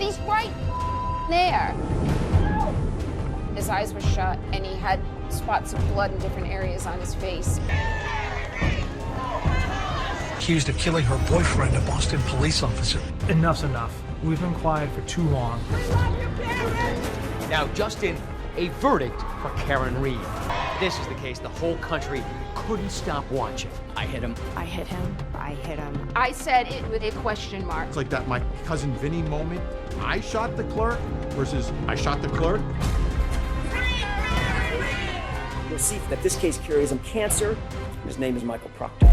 he's right there. His eyes were shut, and he had spots of blood in different areas on his face. Accused of killing her boyfriend, a Boston police officer. Enough's enough. We've been quiet for too long. Now, Justin, a verdict for Karen Reed. This is the case the whole country couldn't stop watching. I hit him. I hit him. I hit him. I said it with a question mark. It's like that My Cousin Vinny moment. I shot the clerk versus I shot the clerk. You'll see that this case carries him cancer. His name is Michael Proctor.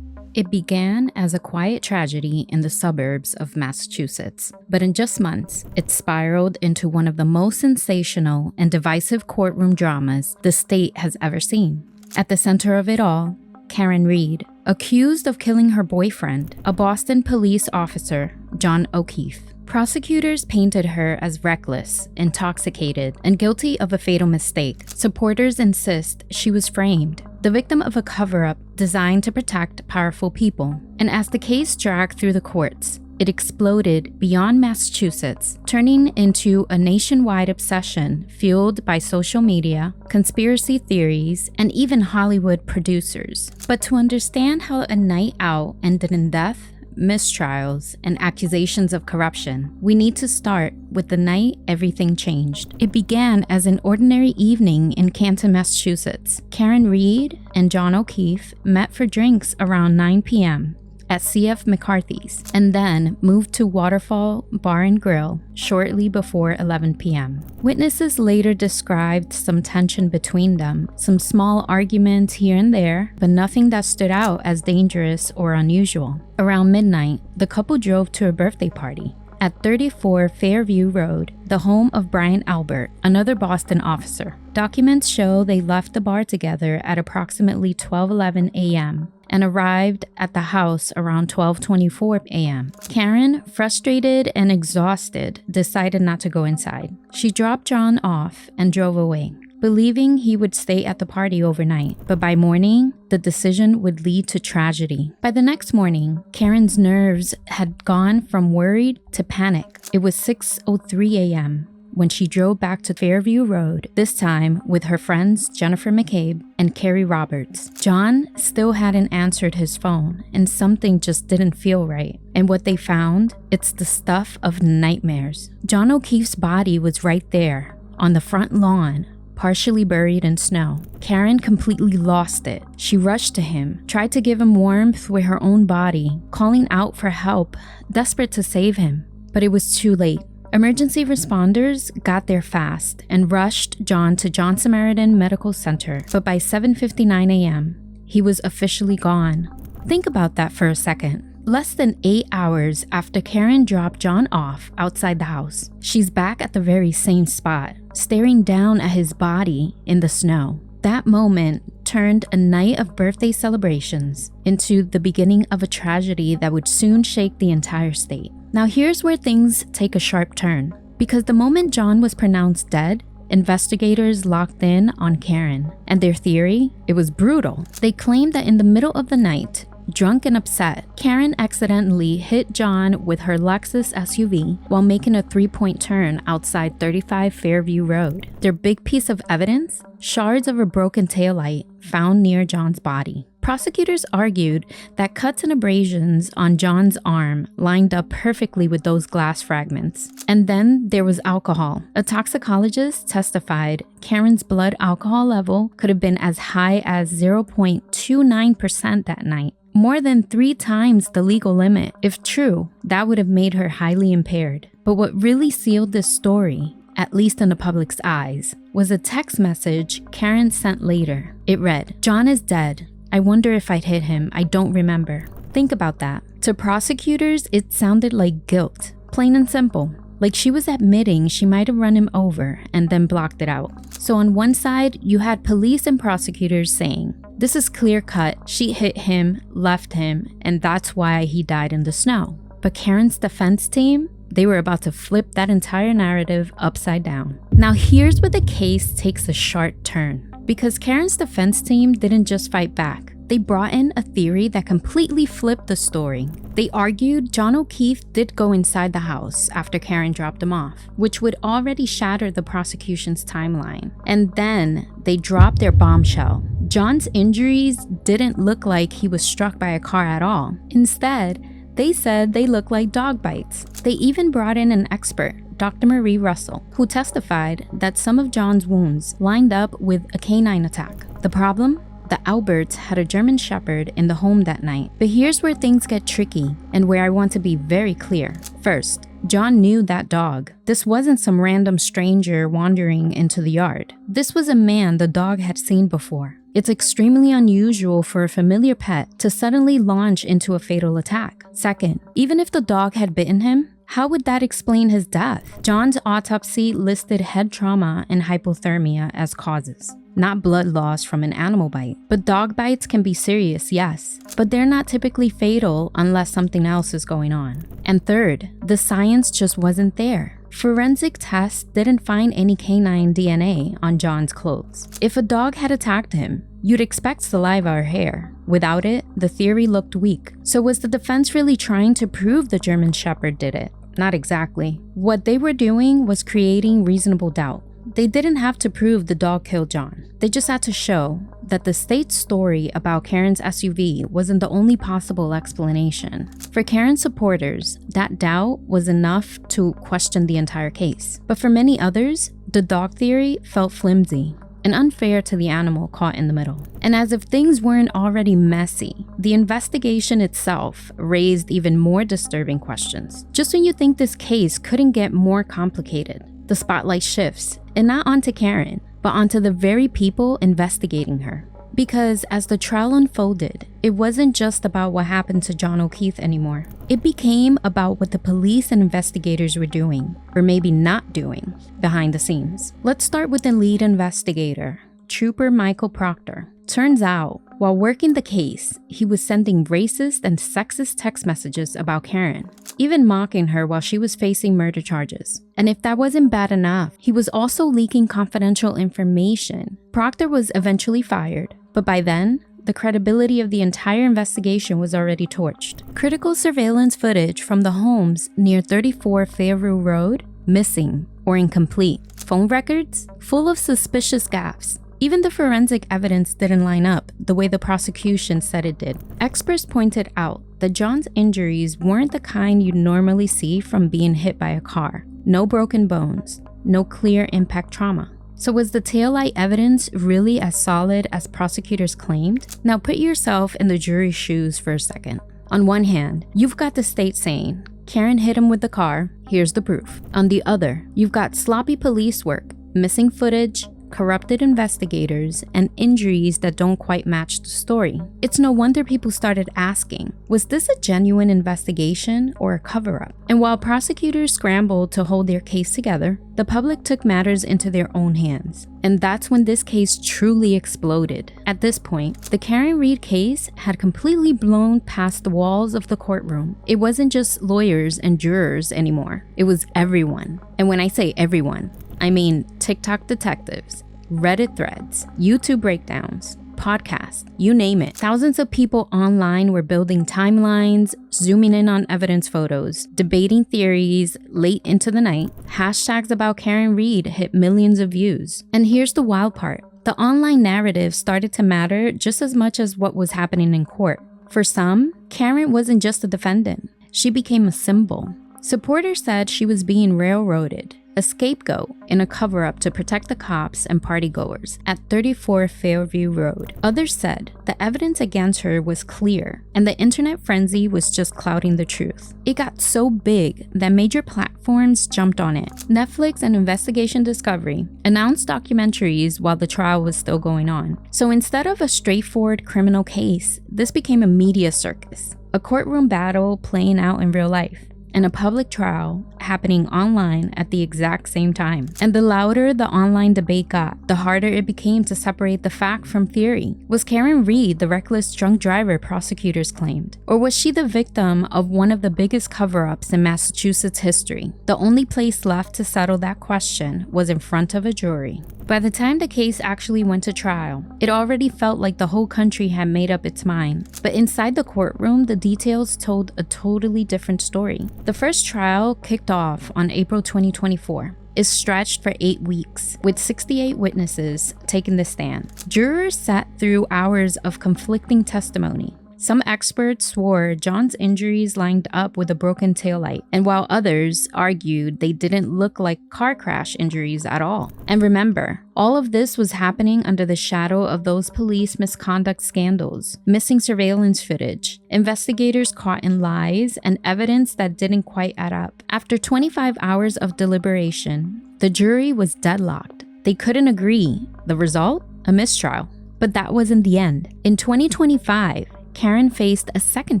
It began as a quiet tragedy in the suburbs of Massachusetts, but in just months, it spiraled into one of the most sensational and divisive courtroom dramas the state has ever seen. At the center of it all, Karen Reed, accused of killing her boyfriend, a Boston police officer, John O'Keefe. Prosecutors painted her as reckless, intoxicated, and guilty of a fatal mistake. Supporters insist she was framed, the victim of a cover-up designed to protect powerful people. And as the case dragged through the courts, it exploded beyond Massachusetts, turning into a nationwide obsession fueled by social media, conspiracy theories, and even Hollywood producers. But to understand how a night out ended in death, mistrials, and accusations of corruption, we need to start with the night everything changed. It began as an ordinary evening in Canton, Massachusetts. Karen Reed and John O'Keefe met for drinks around 9 p.m. at C.F. McCarthy's, and then moved to Waterfall Bar and Grill shortly before 11 p.m. Witnesses later described some tension between them, some small arguments here and there, but nothing that stood out as dangerous or unusual. Around midnight, the couple drove to a birthday party at 34 Fairview Road, the home of Brian Albert, another Boston officer. Documents show they left the bar together at approximately 12:11 a.m. and arrived at the house around 12:24 a.m. Karen, frustrated and exhausted, decided not to go inside. She dropped John off and drove away, believing he would stay at the party overnight. But by morning, the decision would lead to tragedy. By the next morning, Karen's nerves had gone from worried to panic. It was 6:03 a.m. when she drove back to Fairview Road, this time with her friends Jennifer McCabe and Carrie Roberts. John still hadn't answered his phone, and something just didn't feel right. And what they found? It's the stuff of nightmares. John O'Keefe's body was right there, on the front lawn, partially buried in snow. Karen completely lost it. She rushed to him, tried to give him warmth with her own body, calling out for help, desperate to save him. But it was too late. Emergency responders got there fast and rushed John to John Samaritan Medical Center, but by 7:59 a.m., he was officially gone. Think about that for a second. Less than 8 hours after Karen dropped John off outside the house, she's back at the very same spot, staring down at his body in the snow. That moment turned a night of birthday celebrations into the beginning of a tragedy that would soon shake the entire state. Now here's where things take a sharp turn, because the moment John was pronounced dead, investigators locked in on Karen, and their theory, it was brutal. They claimed that in the middle of the night, drunk and upset, Karen accidentally hit John with her Lexus SUV while making a three-point turn outside 35 Fairview Road. Their big piece of evidence? Shards of a broken taillight found near John's body. Prosecutors argued that cuts and abrasions on John's arm lined up perfectly with those glass fragments. And then there was alcohol. A toxicologist testified Karen's blood alcohol level could have been as high as 0.29% that night, more than 3 times the legal limit. If true, that would have made her highly impaired. But what really sealed this story, at least in the public's eyes, was a text message Karen sent later. It read, "John is dead. I wonder if I'd hit him. I don't remember." Think about that. To prosecutors, it sounded like guilt, plain and simple. Like she was admitting she might have run him over and then blocked it out. So on one side, you had police and prosecutors saying, this is clear cut, she hit him, left him, and that's why he died in the snow. But Karen's defense team, they were about to flip that entire narrative upside down. Now here's where the case takes a sharp turn, because Karen's defense team didn't just fight back. They brought in a theory that completely flipped the story. They argued John O'Keefe did go inside the house after Karen dropped him off, which would already shatter the prosecution's timeline. And then they dropped their bombshell. John's injuries didn't look like he was struck by a car at all. Instead, they said they looked like dog bites. They even brought in an expert, Dr. Marie Russell, who testified that some of John's wounds lined up with a canine attack. The problem? The Alberts had a German Shepherd in the home that night. But here's where things get tricky and where I want to be very clear. First, John knew that dog. This wasn't some random stranger wandering into the yard. This was a man the dog had seen before. It's extremely unusual for a familiar pet to suddenly launch into a fatal attack. Second, even if the dog had bitten him, how would that explain his death? John's autopsy listed head trauma and hypothermia as causes, not blood loss from an animal bite. But dog bites can be serious, yes, but they're not typically fatal unless something else is going on. And third, the science just wasn't there. Forensic tests didn't find any canine DNA on John's clothes. If a dog had attacked him, you'd expect saliva or hair. Without it, the theory looked weak. So was the defense really trying to prove the German Shepherd did it? Not exactly. What they were doing was creating reasonable doubt. They didn't have to prove the dog killed John. They just had to show that the state's story about Karen's SUV wasn't the only possible explanation. For Karen's supporters, that doubt was enough to question the entire case. But for many others, the dog theory felt flimsy and unfair to the animal caught in the middle. And as if things weren't already messy, the investigation itself raised even more disturbing questions. Just when you think this case couldn't get more complicated, the spotlight shifts, and not onto Karen, but onto the very people investigating her. Because as the trial unfolded, it wasn't just about what happened to John O'Keefe anymore. It became about what the police and investigators were doing, or maybe not doing, behind the scenes. Let's start with the lead investigator, Trooper Michael Proctor. Turns out, while working the case, he was sending racist and sexist text messages about Karen, even mocking her while she was facing murder charges. And if that wasn't bad enough, he was also leaking confidential information. Proctor was eventually fired, but by then, the credibility of the entire investigation was already torched. Critical surveillance footage from the homes near 34 Fairview Road, missing or incomplete. Phone records, full of suspicious gaffes. Even the forensic evidence didn't line up the way the prosecution said it did. Experts pointed out that John's injuries weren't the kind you'd normally see from being hit by a car. No broken bones, no clear impact trauma. So was the taillight evidence really as solid as prosecutors claimed? Now put yourself in the jury's shoes for a second. On one hand, you've got the state saying, Karen hit him with the car, here's the proof. On the other, you've got sloppy police work, missing footage, corrupted investigators, and injuries that don't quite match the story. It's no wonder people started asking, was this a genuine investigation or a cover-up? And while prosecutors scrambled to hold their case together, the public took matters into their own hands. And that's when this case truly exploded. At this point, the Karen Reed case had completely blown past the walls of the courtroom. It wasn't just lawyers and jurors anymore. It was everyone. And when I say everyone, I mean TikTok detectives, Reddit threads, YouTube breakdowns, podcasts, you name it. Thousands of people online were building timelines, zooming in on evidence photos, debating theories late into the night. Hashtags about Karen Reed hit millions of views. And here's the wild part. The online narrative started to matter just as much as what was happening in court. For some, Karen wasn't just a defendant. She became a symbol. Supporters said she was being railroaded, a scapegoat in a cover-up to protect the cops and partygoers at 34 Fairview Road. Others said the evidence against her was clear, and the internet frenzy was just clouding the truth. It got so big that major platforms jumped on it. Netflix and Investigation Discovery announced documentaries while the trial was still going on. So instead of a straightforward criminal case, this became a media circus, a courtroom battle playing out in real life. and a public trial happening online at the exact same time. And the louder the online debate got, the harder it became to separate the fact from theory. Was Karen Reed the reckless drunk driver prosecutors claimed? Or was she the victim of one of the biggest cover-ups in Massachusetts history? The only place left to settle that question was in front of a jury. By the time the case actually went to trial, it already felt like the whole country had made up its mind. But inside the courtroom, the details told a totally different story. The first trial kicked off on April 2024. Is stretched for 8 weeks, with 68 witnesses taking the stand. Jurors sat through hours of conflicting testimony. Some experts swore John's injuries lined up with a broken taillight, and while others argued they didn't look like car crash injuries at all. And remember, all of this was happening under the shadow of those police misconduct scandals, missing surveillance footage, investigators caught in lies, and evidence that didn't quite add up. After 25 hours of deliberation, the jury was deadlocked. They couldn't agree. The result? A mistrial. But that wasn't the end. In 2025, Karen faced a second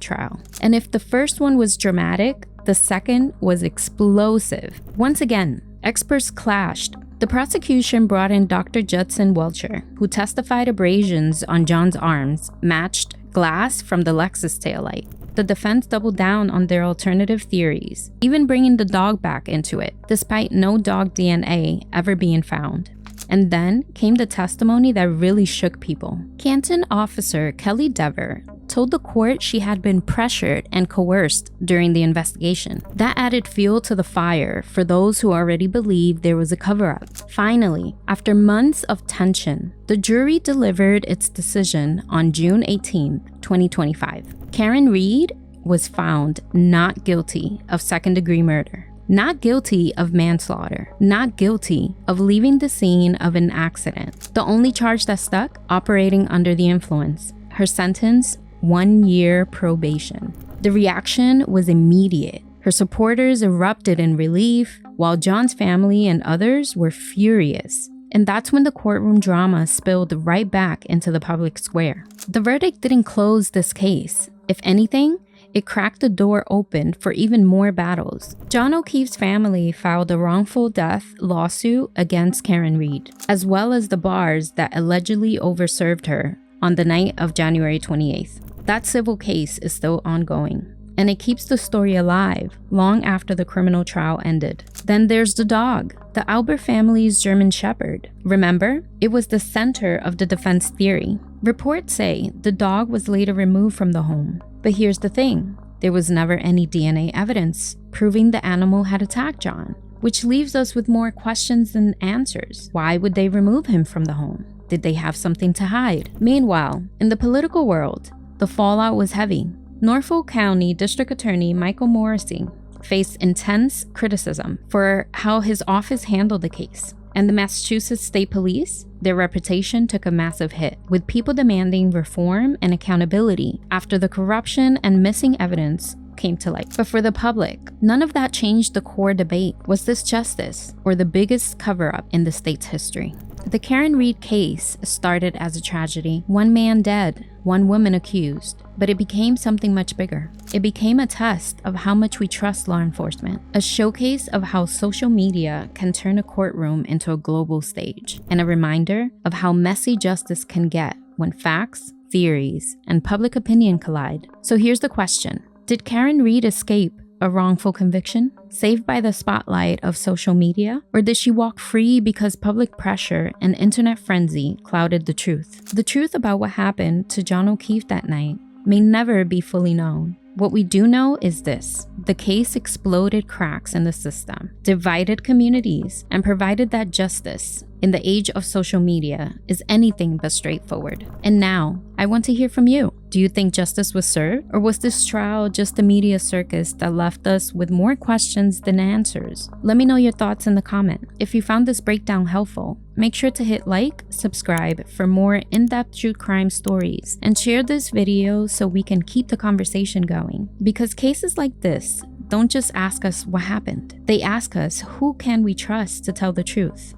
trial. And if the first one was dramatic, the second was explosive. Once again, experts clashed. The prosecution brought in Dr. Judson Welcher, who testified abrasions on John's arms matched glass from the Lexus taillight. The defense doubled down on their alternative theories, even bringing the dog back into it, despite no dog DNA ever being found. And then came the testimony that really shook people. Canton officer Kelly Dever told the court she had been pressured and coerced during the investigation. That added fuel to the fire for those who already believed there was a cover-up. Finally, after months of tension, the jury delivered its decision on June 18, 2025. Karen Reed was found not guilty of second-degree murder, not guilty of manslaughter, not guilty of leaving the scene of an accident. The only charge that stuck? Operating under the influence. Her sentence? 1 year probation. The reaction was immediate. Her supporters erupted in relief, while John's family and others were furious. And that's when the courtroom drama spilled right back into the public square. The verdict didn't close this case. If anything, it cracked the door open for even more battles. John O'Keefe's family filed a wrongful death lawsuit against Karen Reed, as well as the bars that allegedly overserved her on the night of January 28th. That civil case is still ongoing, and it keeps the story alive long after the criminal trial ended. Then there's the dog, the Albert family's German Shepherd. Remember, it was the center of the defense theory. Reports say the dog was later removed from the home. But here's the thing, there was never any DNA evidence proving the animal had attacked John, which leaves us with more questions than answers. Why would they remove him from the home? Did they have something to hide? Meanwhile, in the political world, the fallout was heavy. Norfolk County District Attorney Michael Morrissey faced intense criticism for how his office handled the case. And the Massachusetts State Police, their reputation took a massive hit, with people demanding reform and accountability after the corruption and missing evidence came to light. But for the public, none of that changed the core debate. Was this justice or the biggest cover-up in the state's history? The Karen Reed case started as a tragedy. One man dead, one woman accused, but it became something much bigger. It became a test of how much we trust law enforcement, a showcase of how social media can turn a courtroom into a global stage, and a reminder of how messy justice can get when facts, theories, and public opinion collide. So here's the question. Did Karen Reed escape a wrongful conviction, saved by the spotlight of social media? Or did she walk free because public pressure and internet frenzy clouded the truth? The truth about what happened to John O'Keefe that night may never be fully known. What we do know is this: the case exploded cracks in the system, divided communities, and provided that justice, in the age of social media, is anything but straightforward. And now, I want to hear from you. Do you think justice was served? Or was this trial just a media circus that left us with more questions than answers? Let me know your thoughts in the comment. If you found this breakdown helpful, make sure to hit like, subscribe for more in-depth true crime stories, and share this video so we can keep the conversation going. Because cases like this don't just ask us what happened. They ask us, who can we trust to tell the truth?